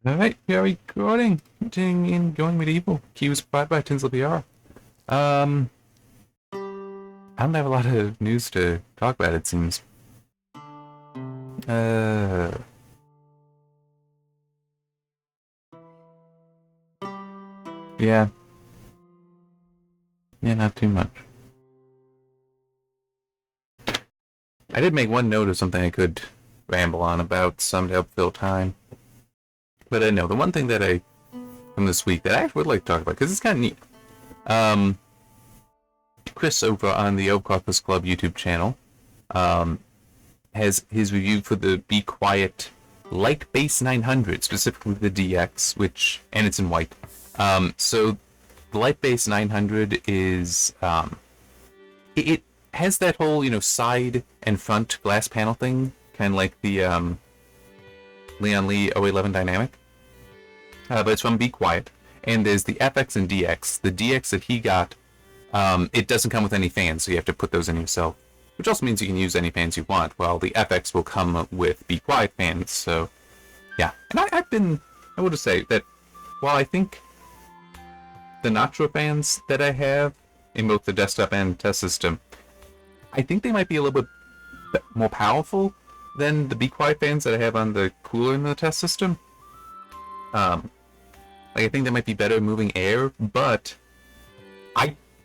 Alright, we are recording. Continuing in Going Medieval. Key was provided by Tinsley PR. I don't have a lot of news to talk about, it seems. Uh... Yeah. Yeah, not too much. I did make one note of something I could ramble on about, some to help fill time. But I know, the one thing that from this week that I actually would like to talk about, because it's kind of neat. Chris over on the Oak Club YouTube channel has his review for the Be Quiet Light Base 900, specifically the DX, and it's in white. So the Light Base 900 is it has that whole side and front glass panel thing, kind of like the Leon Lee 011 Dynamic, but it's from Be Quiet. And there's the FX and DX. The DX that he got, it doesn't come with any fans, so you have to put those in yourself, which also means you can use any fans you want, while the FX will come with Be Quiet fans. So yeah, and I would just say that while I think the Nitro fans that I have in both the desktop and test system, I think they might be a little bit more powerful than the Be Quiet fans that I have on the cooler in the test system. I think they might be better at moving air, but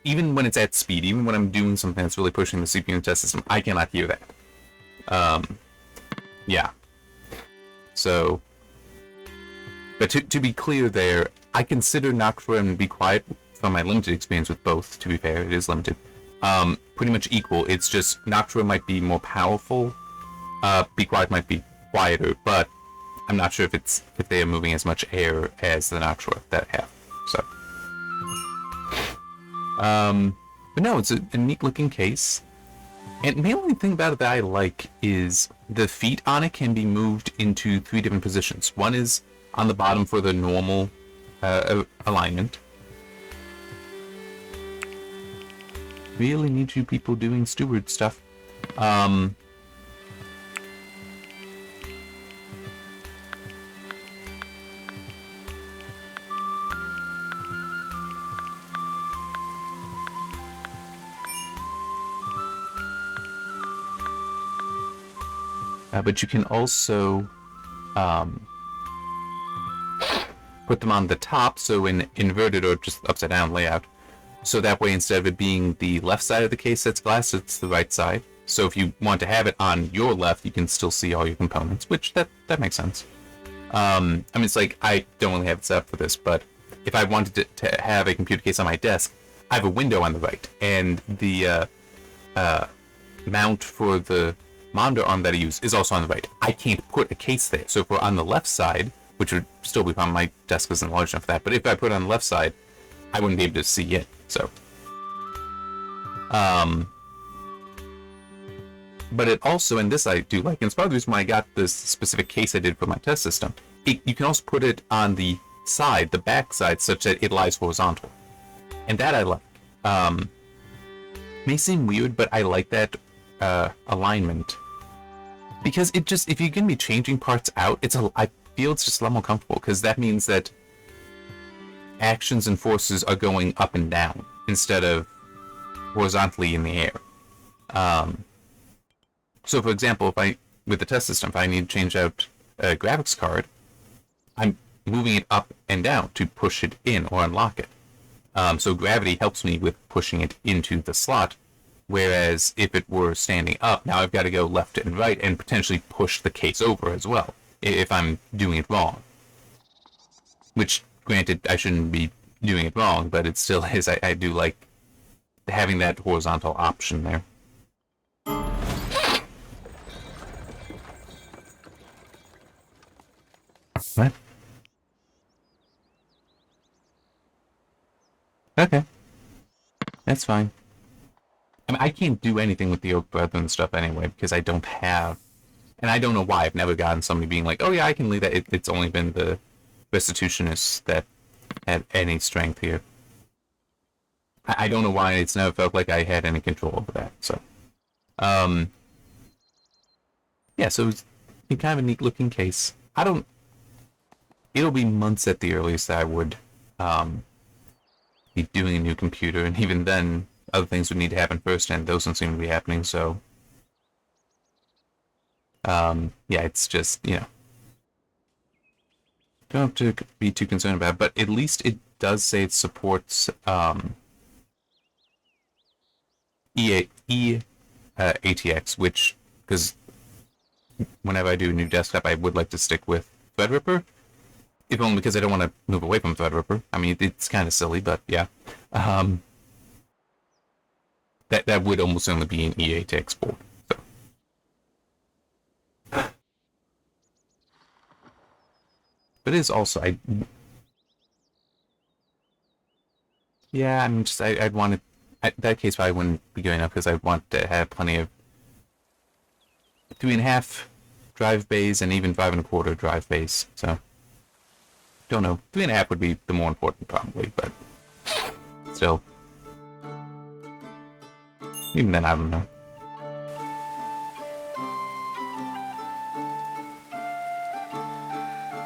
even when it's at speed, even when I'm doing something that's really pushing the CPU and test system, I cannot hear that. Yeah. So, but to be clear there, I consider Noctua and Be Quiet, from my limited experience with both, to be fair, it is limited, pretty much equal. It's just Noctua might be more powerful, Be Quiet might be quieter, but I'm not sure if they are moving as much air as the Noctua that I have. So, but no, it's a neat looking case. And the only thing about it that I like is the feet on it can be moved into 3 different positions. One is on the bottom for the normal alignment. Really need you people doing steward stuff. But you can also put them on the top, so in inverted or just upside down layout. So that way, instead of it being the left side of the case that's glass, it's the right side. So if you want to have it on your left, you can still see all your components, which that makes sense. I mean, it's like, I don't really have it set up for this, but if I wanted to have a computer case on my desk, I have a window on the right, and the mount for the monitor arm that I use is also on the right. I can't put a case there. So if we're on the left side, which would still be fine, my desk isn't large enough for that, but if I put it on the left side, I wouldn't be able to see it. So, but it also, and this I do like, and it's part of the reason why I got this specific case I did for my test system. You can also put it on the side, the back side, such that it lies horizontal. And that I like. May seem weird, but I like that alignment. Because it just, if you're going to be changing parts out, I feel it's just a lot more comfortable, because that means that actions and forces are going up and down instead of horizontally in the air. So for example, with the test system, if I need to change out a graphics card, I'm moving it up and down to push it in or unlock it. So gravity helps me with pushing it into the slot, whereas if it were standing up, now I've got to go left and right and potentially push the case over as well, if I'm doing it wrong. Which, granted, I shouldn't be doing it wrong, but it still is. I do like having that horizontal option there. What? Okay. That's fine. I mean, I can't do anything with the Oak Brethren stuff anyway, because I don't have... And I don't know why. I've never gotten somebody being like, oh yeah, I can leave that. It's only been the restitutionists that had any strength here. I don't know why it's never felt like I had any control over that. So, yeah, so it's kind of a neat looking case. it'll be months at the earliest that I would be doing a new computer, and even then, other things would need to happen first, and those don't seem to be happening. So, yeah, it's just don't have to be too concerned about it, but at least it does say it supports ATX, which, because whenever I do a new desktop, I would like to stick with Threadripper, if only because I don't want to move away from Threadripper. I mean, it's kind of silly, but yeah. That would almost only be an EATX board. So. But it is also, yeah, I'm just, I'd want to, that case probably wouldn't be good enough because I'd want to have plenty of 3.5 drive bays and even 5.25 drive bays. So, don't know. 3.5 would be the more important probably, but still. Even then, I don't know.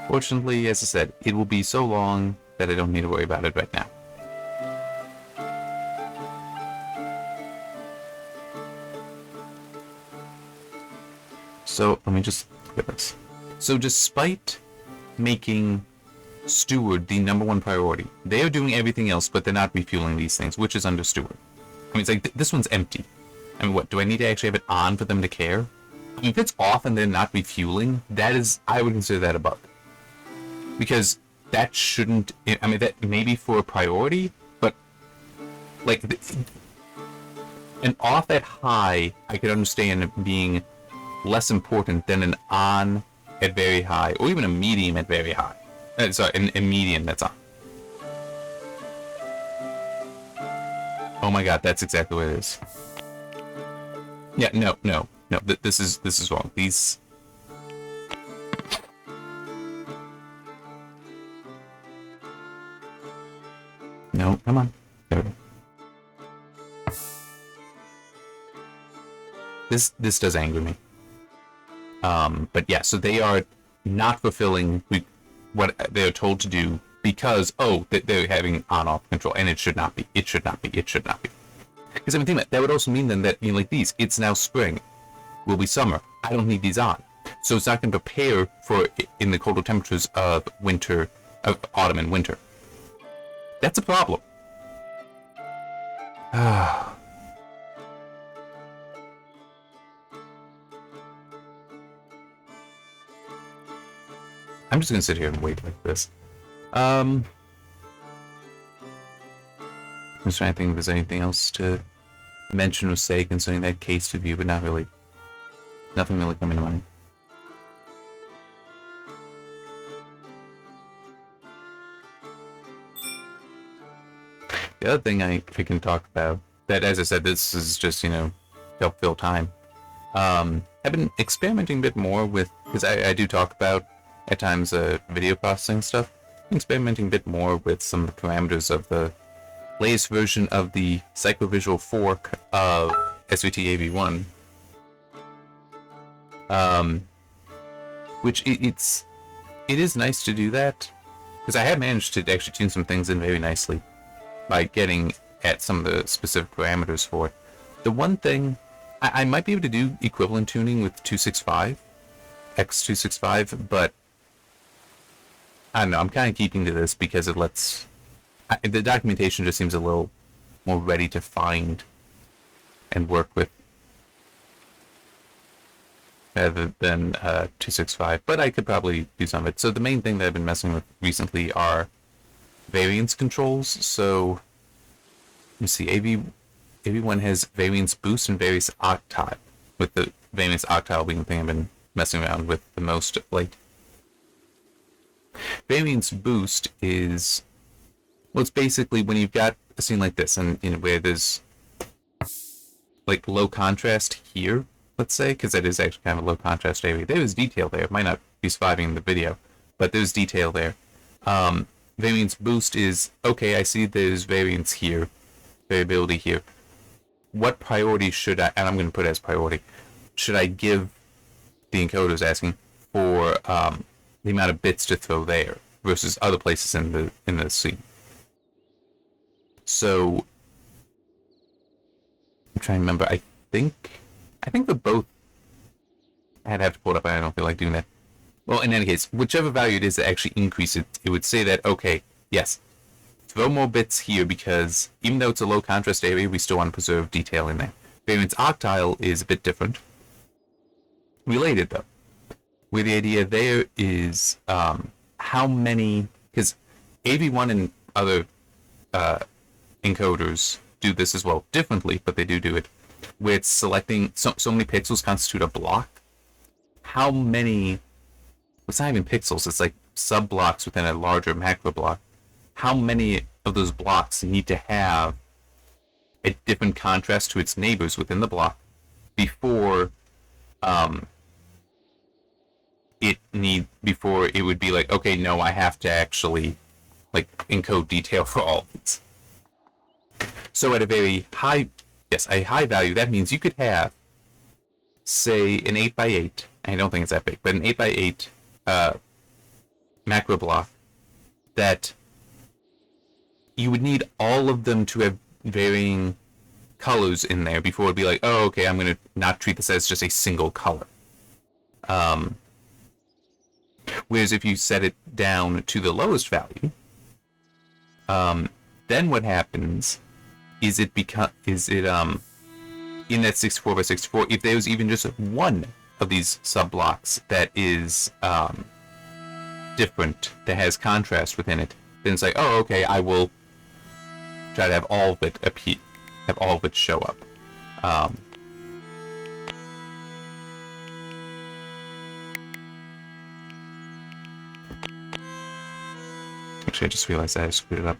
Fortunately, as I said, it will be so long that I don't need to worry about it right now. So, let me just look at this. So, despite making Steward the #1 priority, they are doing everything else, but they're not refueling these things, which is under Steward. I mean, it's like, this one's empty. I mean, what, do I need to actually have it on for them to care? I mean, if it's off and they're not refueling, that is, I would consider that a bug. Because that shouldn't, I mean, that may be for a priority, but, like, an off at high, I could understand being less important than an on at very high, or even a medium at very high. Sorry, a medium that's on. Oh my god, that's exactly what it is. Yeah, no. This is wrong. These. No, come on. There we go. This does anger me. But yeah, so they are not fulfilling what they're told to do because, they're having on-off control, and it should not be. It should not be. Because I mean, think about it, that would also mean then that, like these, it's now spring, will be summer. I don't need these on. So it's not going to prepare for in the colder temperatures of winter, of autumn and winter. That's a problem. I'm just going to sit here and wait like this. I'm just trying to think if there's anything else to mention or say concerning that case review, but not really. Nothing really coming to mind. The other thing I can talk about, that as I said, this is just, to help fill time. I've been experimenting a bit more with, because I do talk about, at times, video processing stuff. I'm experimenting a bit more with some of the parameters of the latest version of the psychovisual fork of SVT-AV1. Which it is nice to do that, because I have managed to actually tune some things in very nicely by getting at some of the specific parameters for it. The one thing, I might be able to do equivalent tuning with 265, X265, but I don't know, I'm kind of keeping to this because it lets, the documentation just seems a little more ready to find and work with rather than 265, but I could probably do some of it. So the main thing that I've been messing with recently are variance controls. So let me see, AV1 has variance boost and variance octile, with the variance octile being the thing I've been messing around with the most of late. Variance boost is, well, it's basically when you've got a scene like this, and where there's like low contrast here, let's say, because that is actually kind of a low contrast area. There is detail there. It might not be surviving in the video, but there's detail there. Variance boost is, okay, I see there's variance here, variability here. What priority should I, and I'm going to put it as priority, should I give, the encoder is asking, for the amount of bits to throw there? versus other places in the scene. So I'm trying to remember. I think for both, I'd have to pull it up. I don't feel like doing that. Well, in any case, whichever value it is that actually increases it would say that, okay, yes, throw more bits here because even though it's a low contrast area, we still want to preserve detail in there. Variance octile is a bit different. Related, though. Where the idea there is how many... Because AV1 and other encoders do this as well differently, but they do it. Where it's selecting... So many pixels constitute a block. How many... It's not even pixels, it's like sub-blocks within a larger macro block. How many of those blocks need to have a different contrast to its neighbors within the block before it would be like, okay, no, I have to actually like encode detail for all of these. So at a very high, a high value, that means you could have, say, an 8x8, I don't think it's that big, but an 8x8 macro block that you would need all of them to have varying colors in there before it'd be like, oh, okay, I'm going to not treat this as just a single color. Whereas if you set it down to the lowest value, then what happens is in that 64 by 64, if there's even just one of these sub-blocks that is different, that has contrast within it, then it's like, oh, okay, I will try to have all of it appear, have all of it show up. Actually, I just realized I screwed it up.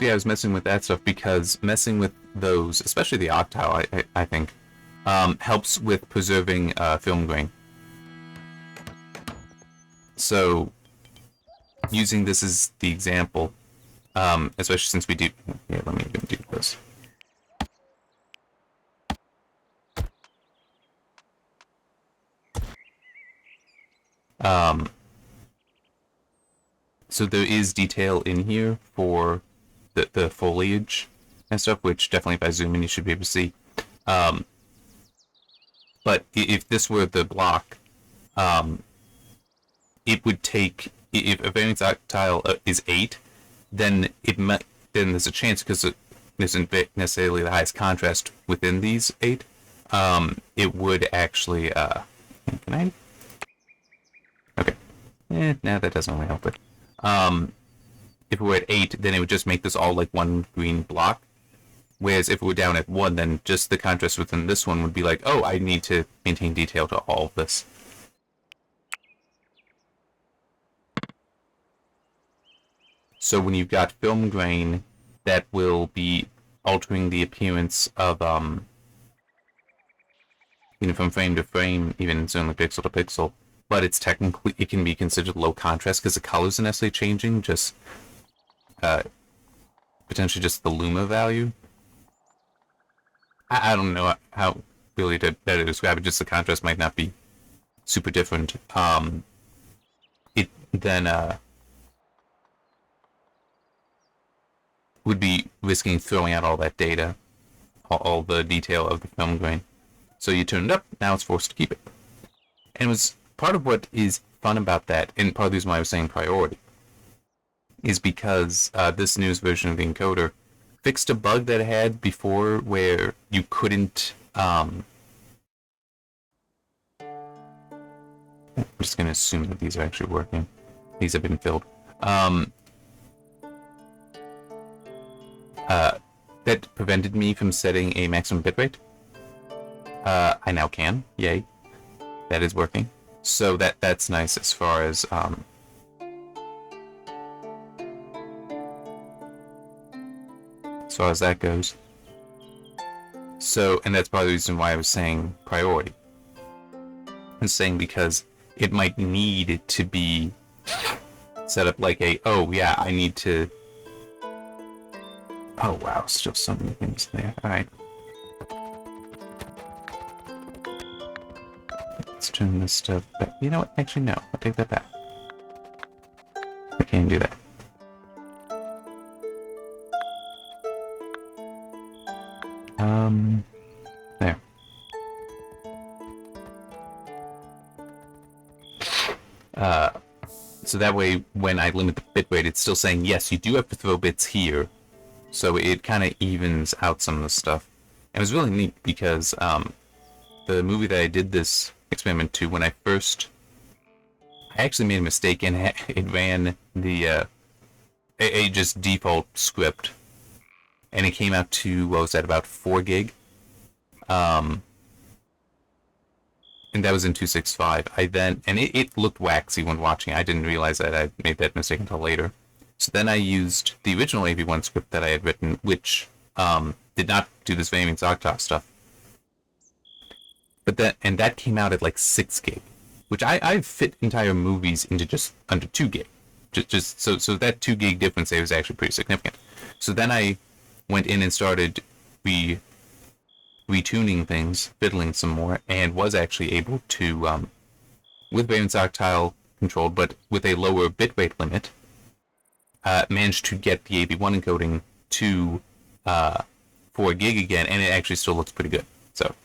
Yeah, I was messing with that stuff because messing with those, especially the octile, I think, helps with preserving film grain. So, using this as the example, especially since we do... Yeah, let me even do this. So there is detail in here for the foliage and stuff, which definitely if I zoom in you should be able to see. But if this were the block, it would take... If a variance octile is 8, then there's a chance, because it isn't necessarily the highest contrast within these 8, it would actually... Can I... Okay. Nah, that doesn't really help it. If it were at 8, then it would just make this all like one green block. Whereas if it were down at 1, then just the contrast within this one would be like, oh, I need to maintain detail to all of this. So when you've got film grain that will be altering the appearance of, from frame to frame, even certainly pixel to pixel, but it can be considered low contrast because the colors are necessarily changing, just potentially just the luma value. I don't know how really to better describe it, just the contrast might not be super different. It then would be risking throwing out all that data, all the detail of the film grain. So you turn it up, now it's forced to keep it. And it was part of what is fun about that, and part of the reason why I was saying priority, is because this newest version of the encoder fixed a bug that it had before where you couldn't... I'm just going to assume that these are actually working. These have been filled. That prevented me from setting a maximum bitrate. I now can. Yay. That is working. So that's nice as far as that goes. So, and that's part of the reason why I was saying priority. I'm saying because it might need to be set up like oh yeah, I need to Oh wow, still so many things there. Alright. Let's turn this stuff back. You know what? Actually, no. I'll take that back. I can't do that. There. So that way, when I limit the bit rate, it's still saying, yes, you do have to throw bits here. So it kind of evens out some of the stuff. And it was really neat because the movie that I did this experiment to, when I actually made a mistake and it ran the a just default script, and it came out to, what was that, about 4 gig, and that was in 265. It looked waxy when watching. I didn't realize that I made that mistake until later. So then I used the original AV1 script that I had written, which did not do this variance octave stuff. But that came out at like 6 gig, which I fit entire movies into just under 2 gig. Just so that 2 gig difference there was actually pretty significant. So then I went in and started retuning things, fiddling some more, and was actually able to, with variance octave controlled, but with a lower bitrate limit, managed to get the AV1 encoding to 4 gig again, and it actually still looks pretty good. So,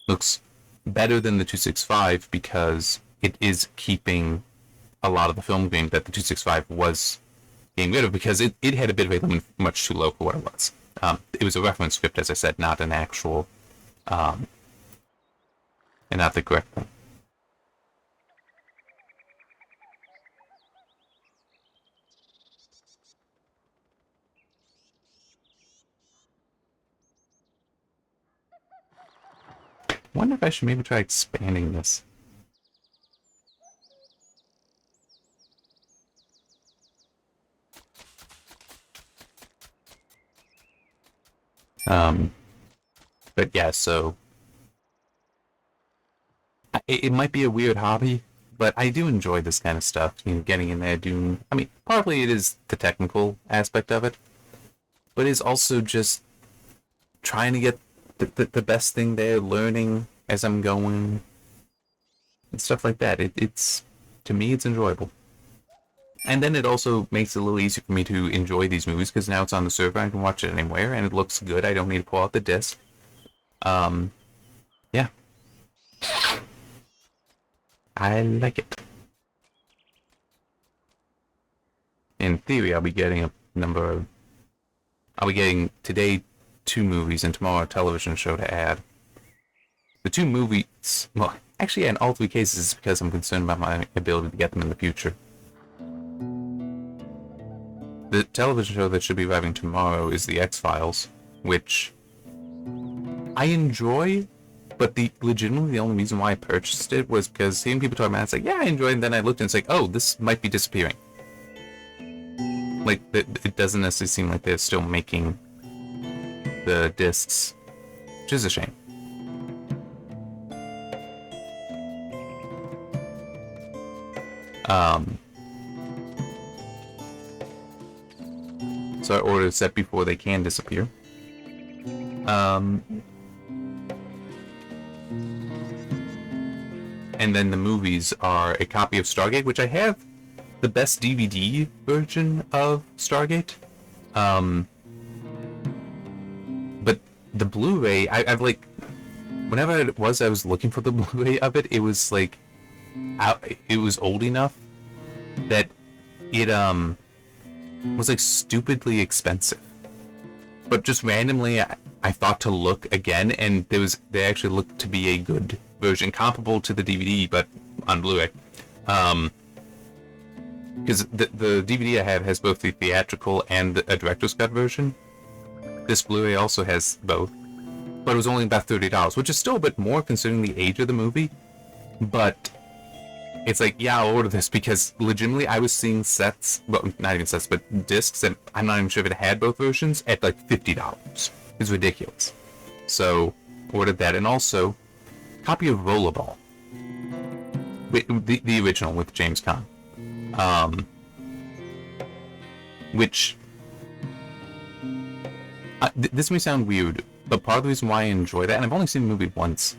looks better than the 265 because it is keeping a lot of the film grain that the 265 was getting rid of, because it had a bitrate limit much too low for what it was. It was a reference script, as I said, not an actual, and not the correct one. I wonder if I should maybe try expanding this. But yeah, so it might be a weird hobby, but I do enjoy this kind of stuff. You know, getting in there, doing. I mean, partly it is the technical aspect of it, but it's also just trying to get the best thing there, learning as I'm going, and stuff like that. It's to me, it's enjoyable. And then it also makes it a little easier for me to enjoy these movies, because now it's on the server, I can watch it anywhere, and it looks good. I don't need to pull out the disc. Yeah. I like it. In theory, I'll be getting today 2 movies and tomorrow a television show to add. The 2 movies, well, actually, in all 3 cases, it's because I'm concerned about my ability to get them in the future. The television show that should be arriving tomorrow is The X-Files, which I enjoy, but legitimately the only reason why I purchased it was because seeing people talk about it, it's like, yeah, I enjoy it, and then I looked and it's like, oh, this might be disappearing. Like, it doesn't necessarily seem like they're still making the discs, which is a shame. So I ordered a set before they can disappear. And then the movies are a copy of Stargate, which I have the best DVD version of Stargate. But the Blu-ray, I've like, whenever I was looking for the Blu-ray of it, it was like, it was old enough that it was like stupidly expensive. But just randomly, I thought to look again, and they actually looked to be a good version, comparable to the DVD, but on Blu-ray. Because the DVD I have has both the theatrical and a director's cut version. This Blu-ray also has both, but it was only about $30, which is still a bit more considering the age of the movie. But it's like, yeah, I'll order this, because legitimately I was seeing sets, well, not even sets, but discs, and I'm not even sure if it had both versions, at like $50. It's ridiculous. So, ordered that, and also, copy of Rollerball. The original with James Caan. Which This may sound weird, but part of the reason why I enjoy that, and I've only seen the movie once.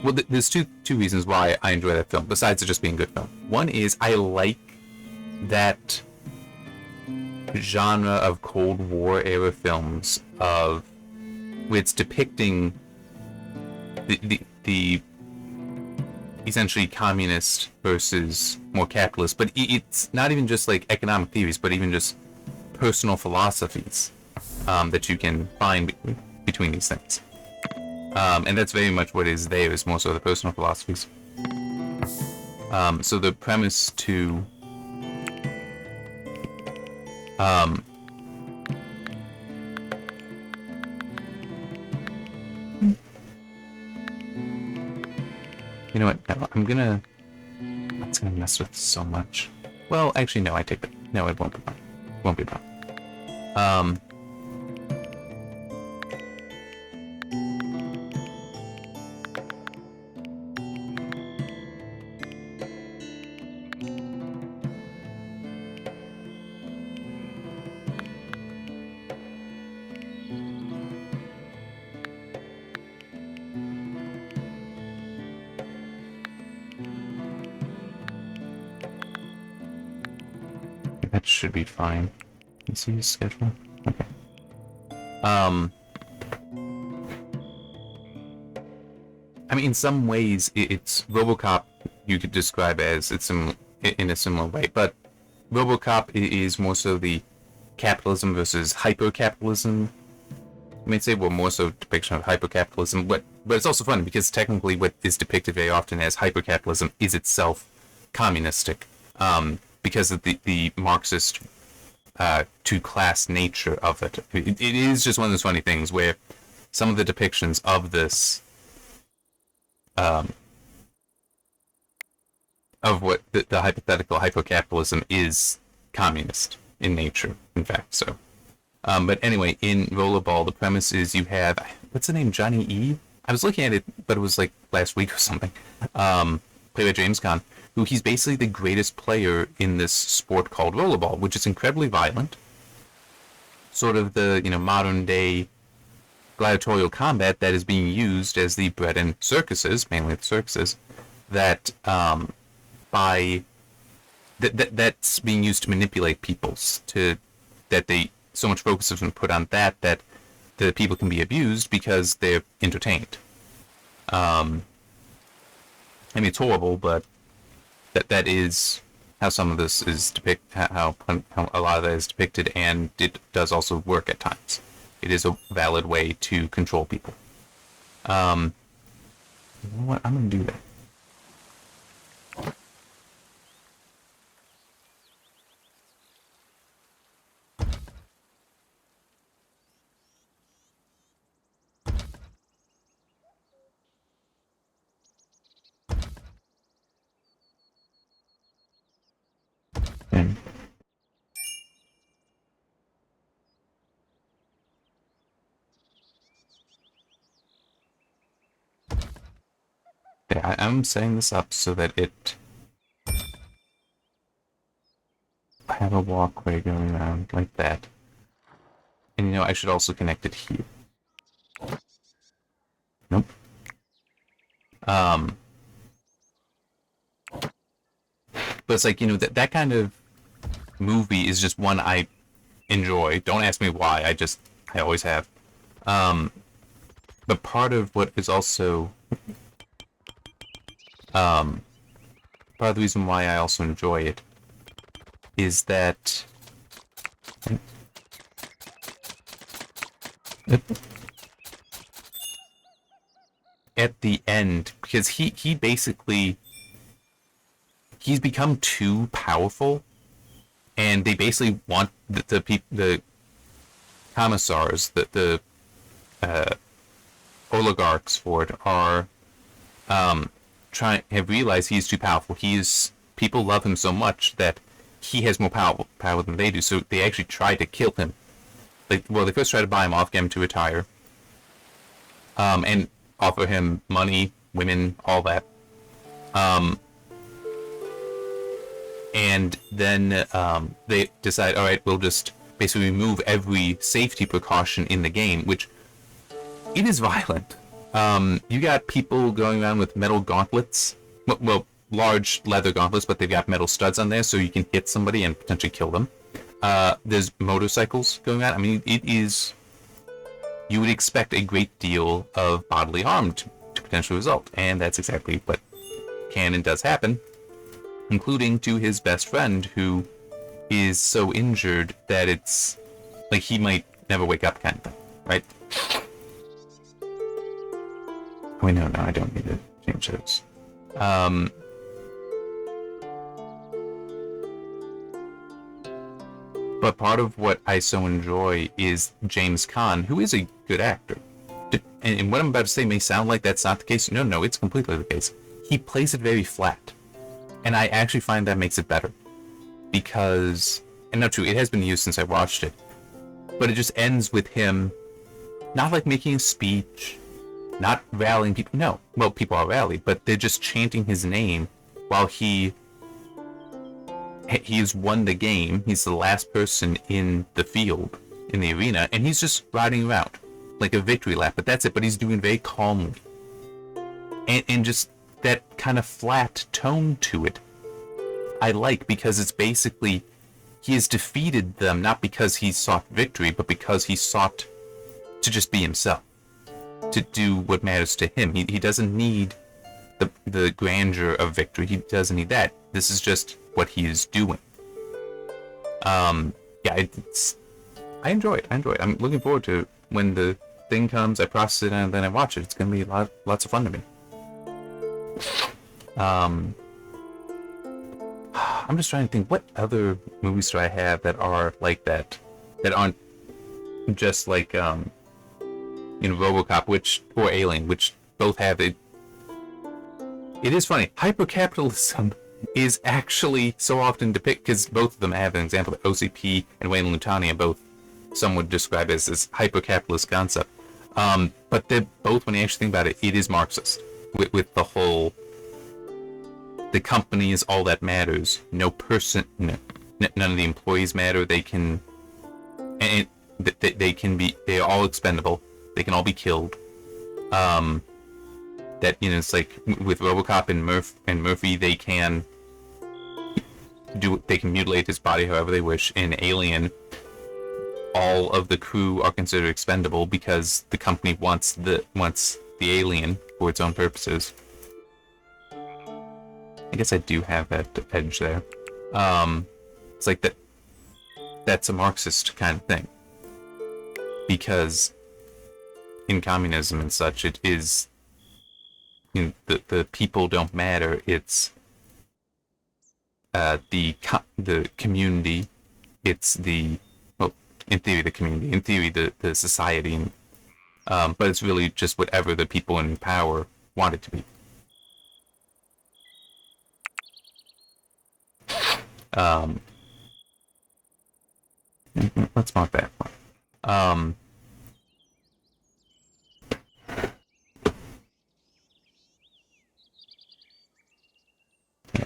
Well, there's two reasons why I enjoy that film, besides it just being a good film. One is I like that genre of Cold War era films of where it's depicting the essentially communist versus more capitalist, but it's not even just like economic theories, but even just personal philosophies that you can find between these things. And that's very much what is there, is more so the personal philosophies. So the premise to you know what? No, it's gonna mess with so much. Well, actually, no, I take it. No, it won't be wrong. It won't be wrong. That should be fine. Let's see his schedule. Okay. I mean, in some ways, it's RoboCop. You could describe as it's in a similar way, but RoboCop is more so the capitalism versus hyper-capitalism. I mean, say, well, more so depiction of hyper-capitalism, but it's also funny because technically, what is depicted very often as hyper-capitalism is itself communistic. Because of the Marxist two-class nature of it. It is just one of those funny things where some of the depictions of this, of what the hypothetical hyper-capitalism is communist in nature, in fact. So, but anyway, in Rollerball, the premise is you have, what's the name, Johnny E? I was looking at it, but it was like last week or something. Played by James Caan. Who he's basically the greatest player in this sport called rollerball, which is incredibly violent. Sort of the, modern day gladiatorial combat that is being used as the bread in circuses, mainly the circuses, that that's being used to manipulate people, that they so much focus has been put on that the people can be abused because they're entertained. I mean, it's horrible, but that is how some of this is how a lot of that is depicted, and it does also work at times. It is a valid way to control people. You know what? I'm gonna do that. And yeah, I'm setting this up so that I have a walkway going around like that. And I should also connect it here. Nope. But it's like, that kind of movie is just one I enjoy. Don't ask me why, I always have. But part of what is also part of the reason why I also enjoy it is that at the end, because he basically he's become too powerful, and they basically want the commissars, the oligarchs for it are have realized he's too powerful. People love him so much that he has more power than they do. So they actually try to kill him. They first try to buy him off, get him to retire, and offer him money, women, all that. And then they decide, all right, we'll just basically remove every safety precaution in the game, which it is violent. You got people going around with metal gauntlets, well, large leather gauntlets, but they've got metal studs on there, so you can hit somebody and potentially kill them. There's motorcycles going on. I mean, it is... You would expect a great deal of bodily harm to potentially result, and that's exactly what can and does happen, including to his best friend, who is so injured that it's like he might never wake up kind of thing, right? Wait, no, I don't need to change those. But part of what I so enjoy is James Caan, who is a good actor. And what I'm about to say may sound like that's not the case. No, it's completely the case. He plays it very flat. And I actually find that makes it better. Because, and not true, it has been used since I watched it. But it just ends with him not like making a speech, not rallying people. No, well, people are rallied, but they're just chanting his name while he has won the game. He's the last person in the field, in the arena, and he's just riding around like a victory lap, but that's it. But he's doing very calmly, and just that kind of flat tone to it I like, because it's basically he has defeated them not because he sought victory, but because he sought to just be himself, to do what matters to him. He doesn't need the grandeur of victory. He doesn't need that. This is just what he is doing. Yeah, I enjoy it. I'm looking forward to when the thing comes, I process it, and then I watch it. It's gonna be lots of fun to me. I'm just trying to think, what other movies do I have that are like that aren't just like RoboCop, or Alien, which both have it. It is funny. Hypercapitalism is actually so often depicted, because both of them have an example. OCP and Wayne-Luntani are both, some would describe as this hypercapitalist concept. But they're both, when you actually think about it, it is Marxist. With the whole, the company is all that matters. No person, none of the employees matter. They can, and they can be, they are all expendable. They can all be killed. That, it's like with RoboCop and Murphy, they can mutilate his body however they wish. In Alien, all of the crew are considered expendable because the company wants the alien for its own purposes. I guess I do have that edge there. It's like that's a Marxist kind of thing, because in communism and such, it is, the people don't matter. It's the community. It's in theory the community. In theory the society. But it's really just whatever the people in power want it to be. Let's mark that one.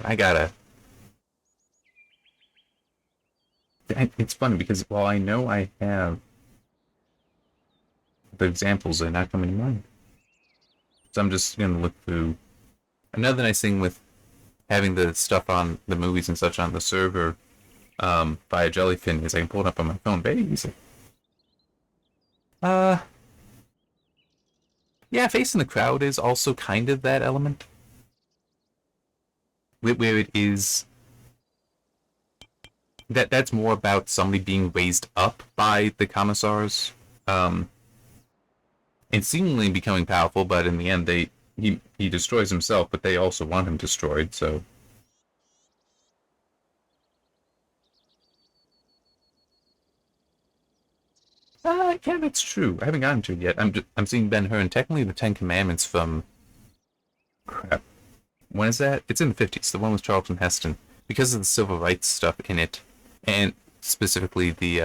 I gotta... It's funny because while I know I have the examples, they're not coming to mind. So I'm just gonna look through. Another nice thing with having the stuff on the movies and such on the server via Jellyfin is I can pull it up on my phone very easily. Yeah, Facing the Crowd is also kind of that element. Where it is that's more about somebody being raised up by the commissars, and seemingly becoming powerful, but in the end he destroys himself, but they also want him destroyed. So yeah, that's true. I haven't gotten to it yet. I'm seeing Ben-Hur, and technically the Ten Commandments from, crap, when is that? It's in the 50s, the one with Charlton Heston. Because of the civil rights stuff in it, and specifically the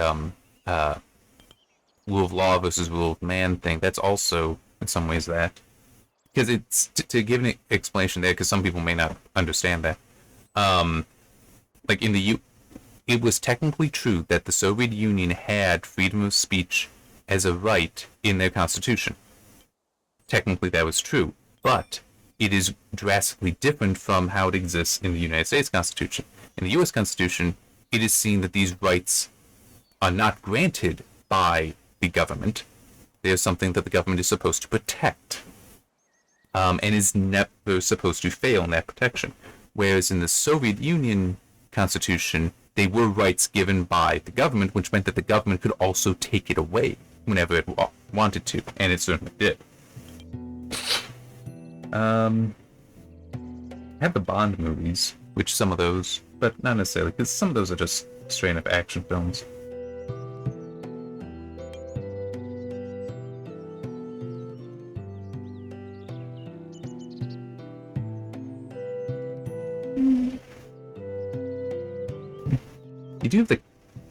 rule of law versus rule of man thing, that's also in some ways that. Because it's, to give an explanation there, because some people may not understand that. Like in it was technically true that the Soviet Union had freedom of speech as a right in their constitution. Technically that was true, but it is drastically different from how it exists in the United States Constitution. In the U.S. Constitution, it is seen that these rights are not granted by the government. They are something that the government is supposed to protect, and is never supposed to fail in that protection. Whereas in the Soviet Union Constitution, they were rights given by the government, which meant that the government could also take it away whenever it wanted to, and it certainly did. Have the Bond movies, which some of those, but not necessarily, because some of those are just straight up action films. You do have the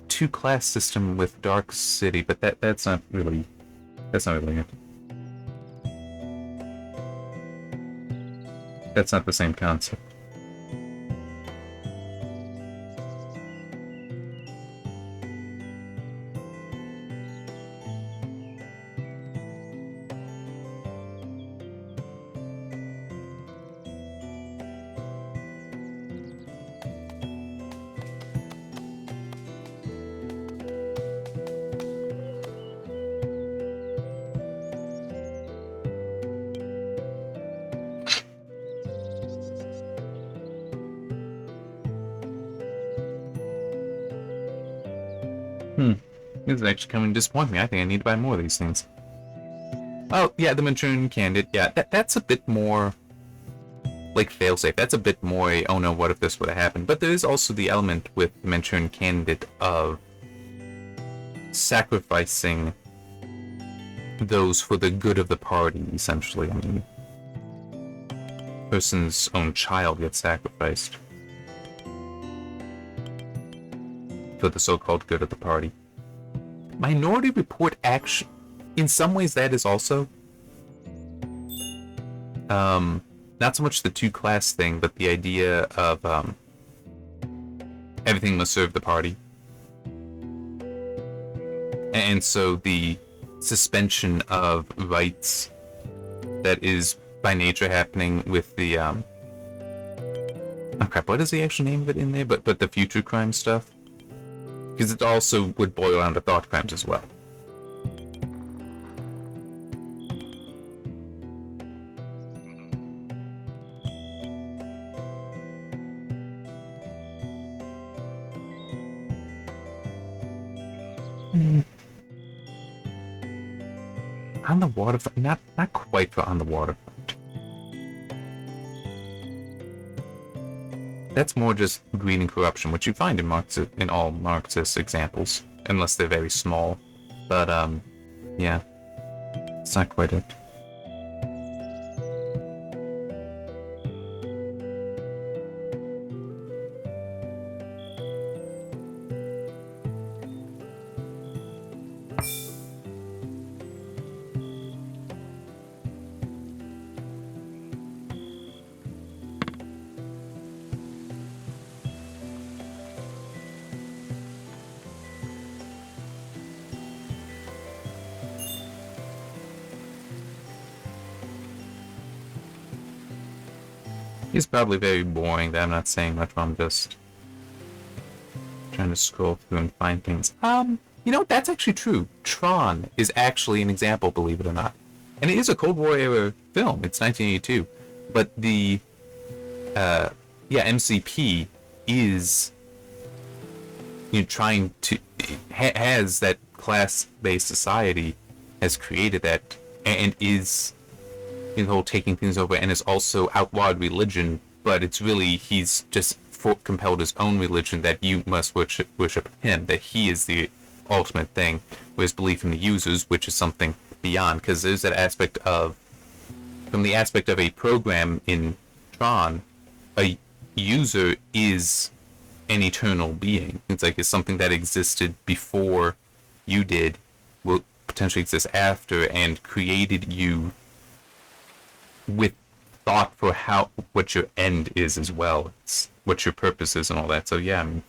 two-class system with Dark City, but that's not really it. That's not the same concept. This is actually coming to disappoint me. I think I need to buy more of these things. Oh, yeah, the Manchurian Candidate. Yeah, that's a bit more like failsafe. That's a bit more a, oh no, what if this would have happened? But there is also the element with the Manchurian Candidate of sacrificing those for the good of the party, essentially. I mean, person's own child gets sacrificed for the so-called good of the party. Minority Report action, in some ways that is also not so much the two-class thing, but the idea of everything must serve the party. And so the suspension of rights that is by nature happening with the oh crap, what is the actual name of it in there? But the future crime stuff? Because it also would boil down to thought crimes as well. On the waterfront, not quite for on the waterfront. That's more just greed and corruption, which you find in all Marxist examples, unless they're very small. But yeah, it's not quite it. It's probably very boring that I'm not saying much, I'm just trying to scroll through and find things. You know, that's actually true. Tron is actually an example, believe it or not. And it is a Cold War era film. It's 1982. But the, MCP is, you know, trying to, has that class-based society, has created that, and is, you know, taking things over, and is also outlawed religion, but it's really, he's just compelled his own religion that you must worship him, that he is the ultimate thing, whereas belief in the users, which is something beyond, because there's that aspect of, from the aspect of a program in Tron, a user is an eternal being. It's like it's something that existed before you did, will potentially exist after, and created you with thought for what your end is as well. It's what your purpose is and all that. So yeah, I mean,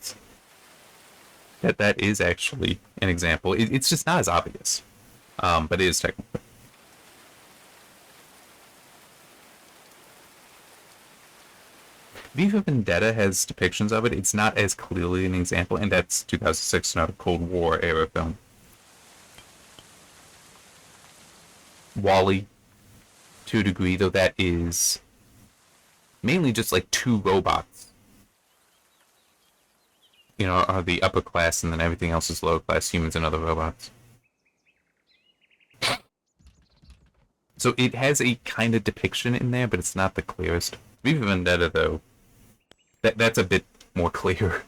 that is actually an example. It's just not as obvious, but it is technically. V for Vendetta has depictions of it. It's not as clearly an example, and that's 2006, not a Cold War era film. Wall-E, to a degree, though that is mainly just like two robots. You know, are the upper class, and then everything else is lower class humans and other robots. So it has a kind of depiction in there, but it's not the clearest. V for Vendetta, though, that's a bit more clear.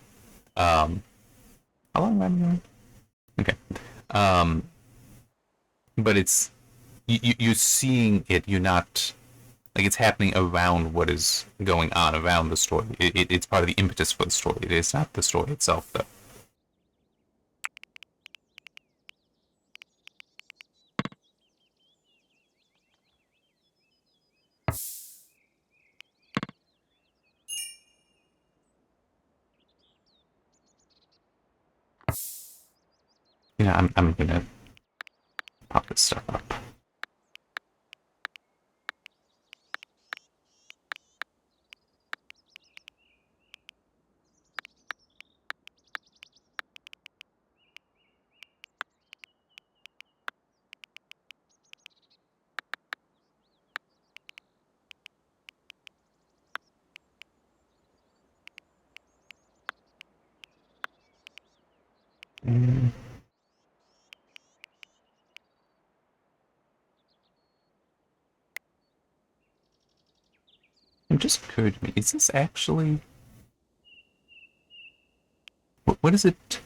How long am I going? Okay. Um, but it's you're seeing it. You're not like it's happening around what is going on around the story. It's part of the impetus for the story. It is not the story itself, though. You know, I'm gonna pop this stuff up. Mm. It just occurred to me: is this actually what is it?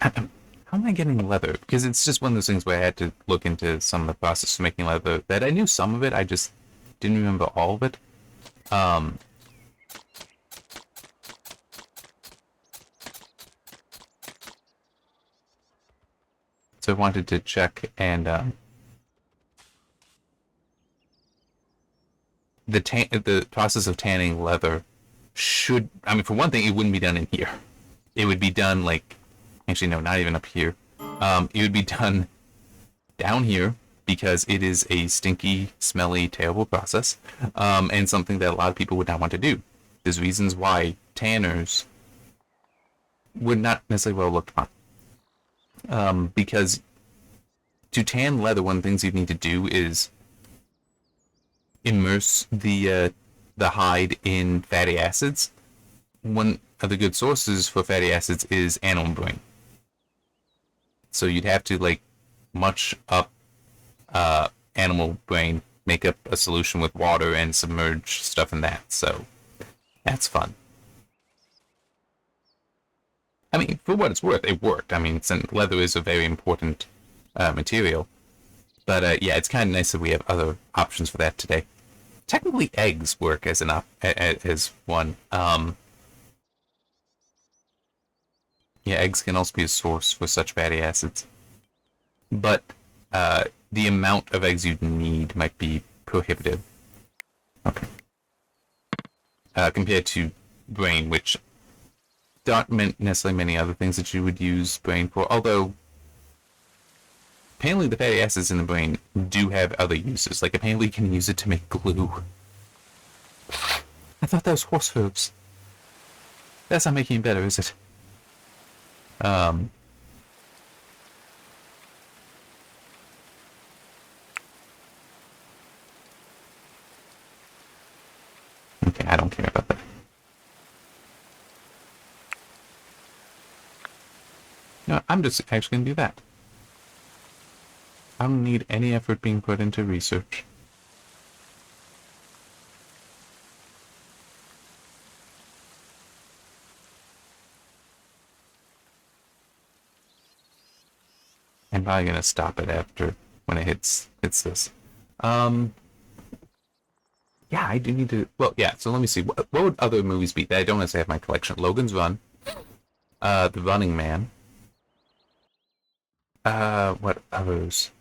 How am I getting leather? Because it's just one of those things where I had to look into some of the process of making leather. That I knew some of it, I just didn't remember all of it. Um, so I wanted to check, and the process of tanning leather should. I mean, for one thing, it wouldn't be done in here. It would be done like, actually, no, not even up here. It would be done down here because it is a stinky, smelly, terrible process, and something that a lot of people would not want to do. There's reasons why tanners would not necessarily well looked upon. Because to tan leather, one of the things you need to do is immerse the hide in fatty acids. One of the good sources for fatty acids is animal brain. So you'd have to like much up animal brain, make up a solution with water, and submerge stuff in that. So that's fun. I mean, for what it's worth, it worked. I mean, leather is a very important material. But yeah, it's kind of nice that we have other options for that today. Technically, eggs work as as one. Yeah, eggs can also be a source for such fatty acids, but the amount of eggs you'd need might be prohibitive. Okay. Compared to brain, which not necessarily many other things that you would use brain for, although apparently the fatty acids in the brain do have other uses. Like apparently you can use it to make glue. I thought that was horse hooves. That's not making it better, is it? Um. Okay, I don't care about that. No, I'm just actually gonna do that. I don't need any effort being put into research. I'm probably gonna stop it after when it hits this. Um, yeah, I do need to. Well, yeah. So let me see. What would other movies be that I don't necessarily have in my collection? Logan's Run, The Running Man. What others?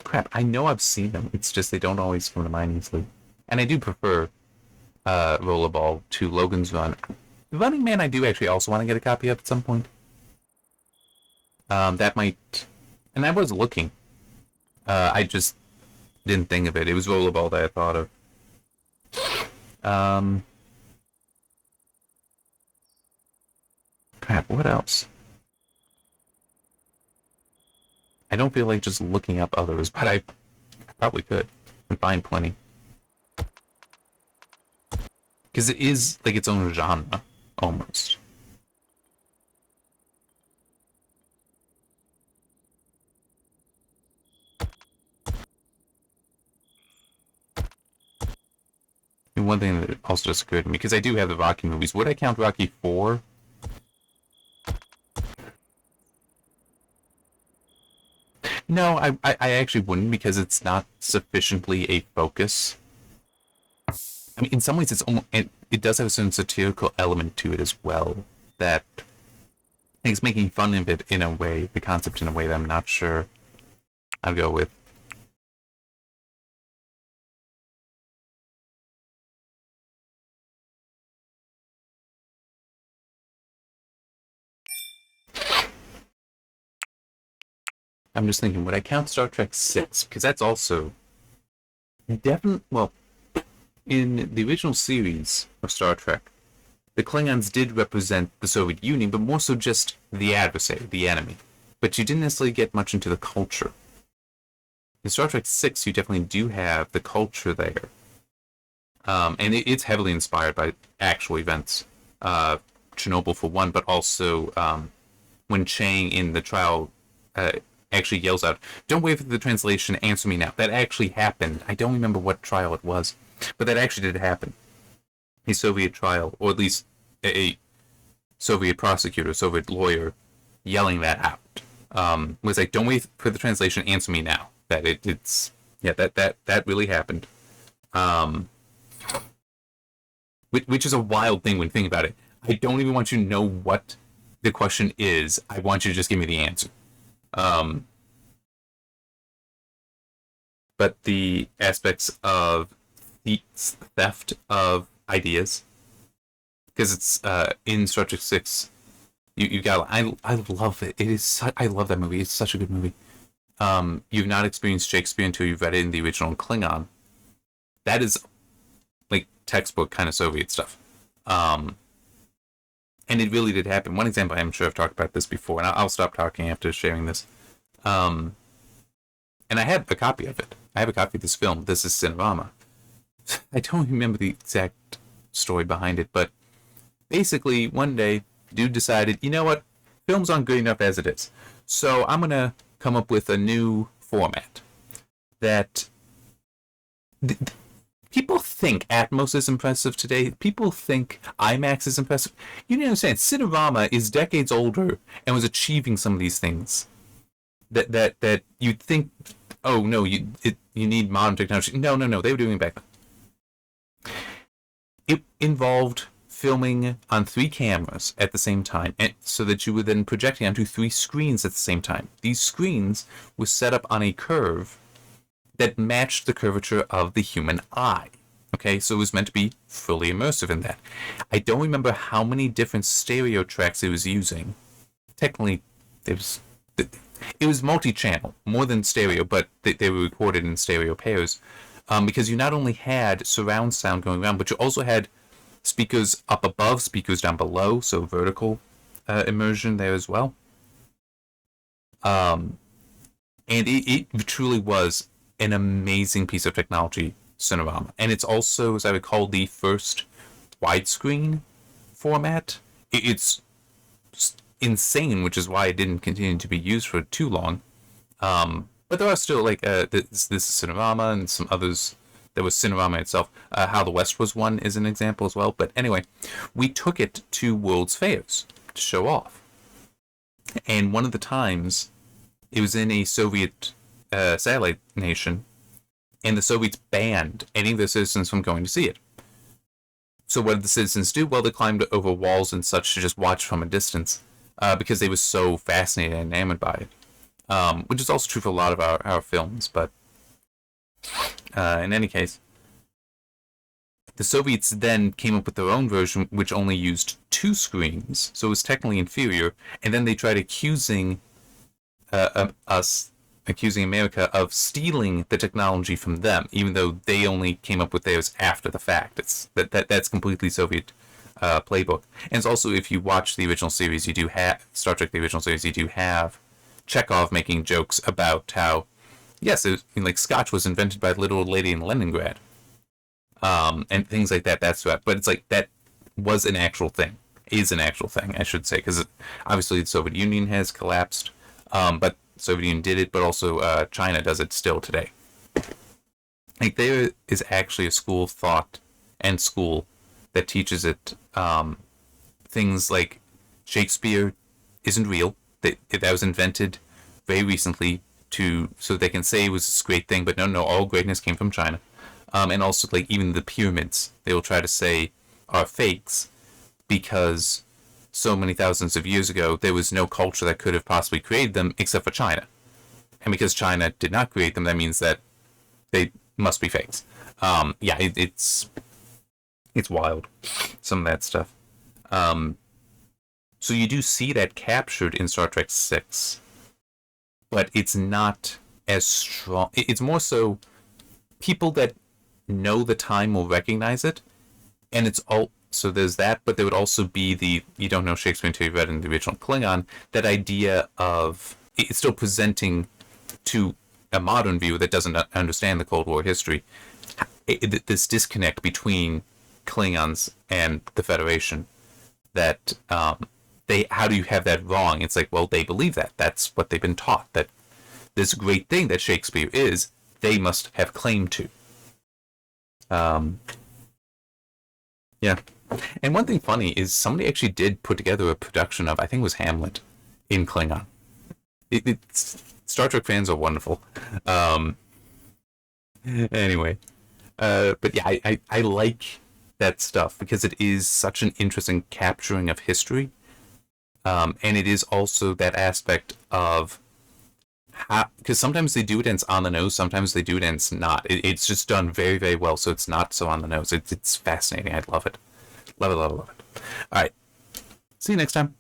Crap, I know I've seen them. It's just they don't always come to mind easily. And I do prefer Rollerball to Logan's Run. Running Man I do actually also want to get a copy of at some point. That might... And I was looking. I just didn't think of it. It was Rollerball that I thought of. Crap, what else? I don't feel like just looking up others, but I probably could and find plenty. Because it is like its own genre, almost. And one thing that also just occurred to me, because I do have the Rocky movies, would I count Rocky 4? No, I actually wouldn't, because it's not sufficiently a focus. I mean, in some ways, it does have a certain satirical element to it as well, that it's making fun of it in a way, the concept in a way that I'm not sure I'll go with. I'm just thinking, would I count Star Trek 6? Because that's also definitely, well, in the original series of Star Trek, the Klingons did represent the Soviet Union, but more so just the adversary, the enemy. But you didn't necessarily get much into the culture. In Star Trek 6, you definitely do have the culture there. And it's heavily inspired by actual events. Chernobyl for one, but also when Chang in the trial actually yells out, "Don't wait for the translation, answer me now." That actually happened. I don't remember what trial it was, but that actually did happen. A Soviet trial, or at least a Soviet prosecutor, Soviet lawyer, yelling that out. Was like, "Don't wait for the translation, answer me now." That it's that really happened. Which is a wild thing when you think about it. I don't even want you to know what the question is. I want you to just give me the answer. But the aspects of the theft of ideas, because it's in Star Trek 6, you got. I love it. It is. I love that movie. It's such a good movie. You've not experienced Shakespeare until you've read it in the original Klingon. That is like textbook kind of Soviet stuff. And it really did happen. One example, I'm sure I've talked about this before, and I'll stop talking after sharing this. And I have a copy of it. I have a copy of this film. This is Cinerama. I don't remember the exact story behind it, but basically, one day, dude decided, you know what? Films aren't good enough as it is. So I'm going to come up with a new format that... People think Atmos is impressive today. People think IMAX is impressive. You need to understand, Cinerama is decades older and was achieving some of these things. That you'd think, oh no, you need modern technology. No, they were doing it back then. It involved filming on 3 cameras at the same time, and so that you were then projecting onto 3 screens at the same time. These screens were set up on a curve that matched the curvature of the human eye. Okay, so it was meant to be fully immersive in that. I don't remember how many different stereo tracks it was using. Technically, it was multi-channel, more than stereo, but they were recorded in stereo pairs. Because you not only had surround sound going around, but you also had speakers up above, speakers down below, so vertical immersion there as well. And it truly was an amazing piece of technology, Cinerama. And it's also, as I recall, the first widescreen format. It's insane, which is why it didn't continue to be used for too long. But there are still, like, this is Cinerama and some others. There was Cinerama itself. How the West was one is an example as well. But anyway, we took it to World's Fairs to show off. And one of the times, it was in a Soviet satellite nation, and the Soviets banned any of their citizens from going to see it. So what did the citizens do? Well, they climbed over walls and such to just watch from a distance, because they were so fascinated and enamored by it. Which is also true for a lot of our films, but in any case, the Soviets then came up with their own version, which only used 2 screens, so it was technically inferior. And then they tried accusing accusing America of stealing the technology from them, even though they only came up with theirs after the fact. That's completely Soviet playbook. And it's also, if you watch the original series, you do have Star Trek, the original series, you do have Chekhov making jokes about how, yes, like Scotch was invented by the little old lady in Leningrad, and things like that. That's right. But it's like that was an actual thing, is an actual thing, I should say, because obviously the Soviet Union has collapsed, but the Soviet Union did it, but also China does it still today. Like, there is actually a school of thought and school that teaches it things like Shakespeare isn't real. That was invented very recently so they can say it was this great thing, but no, all greatness came from China. And also, like, even the pyramids, they will try to say are fakes because so many thousands of years ago, there was no culture that could have possibly created them except for China. And because China did not create them, that means that they must be fakes. It's wild, some of that stuff. So you do see that captured in Star Trek 6, but it's not as strong. It's more so people that know the time will recognize it, and it's all. So there's that, but there would also be you don't know Shakespeare until you read in the original Klingon, that idea of it's still presenting to a modern viewer that doesn't understand the Cold War history, this disconnect between Klingons and the Federation, that how do you have that wrong? It's like, well, they believe that. That's what they've been taught, that this great thing that Shakespeare is, they must have claim to. Yeah. And one thing funny is somebody actually did put together a production of, I think it was Hamlet, in Klingon. Star Trek fans are wonderful. Anyway. But yeah, I like that stuff because it is such an interesting capturing of history. And it is also that aspect of how, because sometimes they do it and it's on the nose, sometimes they do it and it's not. It's just done very, very well, so it's not so on the nose. It's fascinating. I love it. Love it, love it, love it. All right. See you next time.